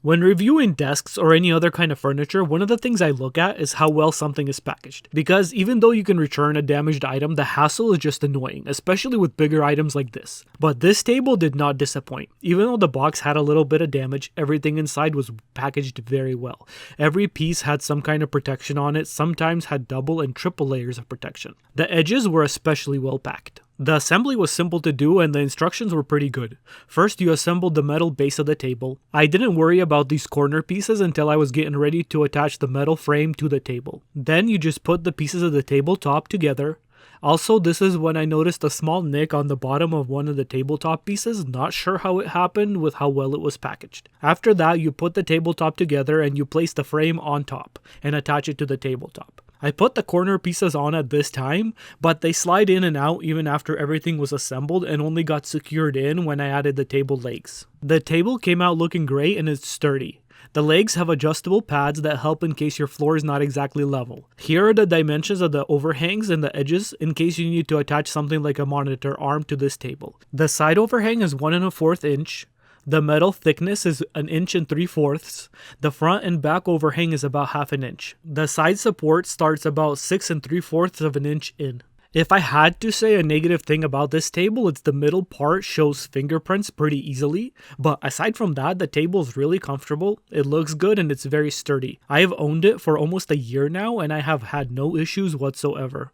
When reviewing desks or any other kind of furniture, one of the things I look at is how well something is packaged. Because even though you can return a damaged item, the hassle is just annoying, especially with bigger items like this. But this table did not disappoint. Even though the box had a little bit of damage, everything inside was packaged very well. Every piece had some kind of protection on it, sometimes had double and triple layers of protection. The edges were especially well packed. The assembly was simple to do and the instructions were pretty good. First, you assembled the metal base of the table. I didn't worry about these corner pieces until I was getting ready to attach the metal frame to the table. Then you just put the pieces of the tabletop together. Also, this is when I noticed a small nick on the bottom of one of the tabletop pieces, not sure how it happened with how well it was packaged. After that, you put the tabletop together and you place the frame on top and attach it to the tabletop. I put the corner pieces on at this time, but they slide in and out even after everything was assembled and only got secured in when I added the table legs. The table came out looking great and it's sturdy. The legs have adjustable pads that help in case your floor is not exactly level. Here are the dimensions of the overhangs and the edges in case you need to attach something like a monitor arm to this table. The side overhang is 1 1/4 inch. The metal thickness is 1 3/4 inches. The front and back overhang is about 1/2 inch. The side support starts about 6 3/4 inch in. If I had to say a negative thing about this table, it's the middle part shows fingerprints pretty easily, but aside from that, the table is really comfortable, it looks good, and it's very sturdy. I have owned it for almost a year now, and I have had no issues whatsoever.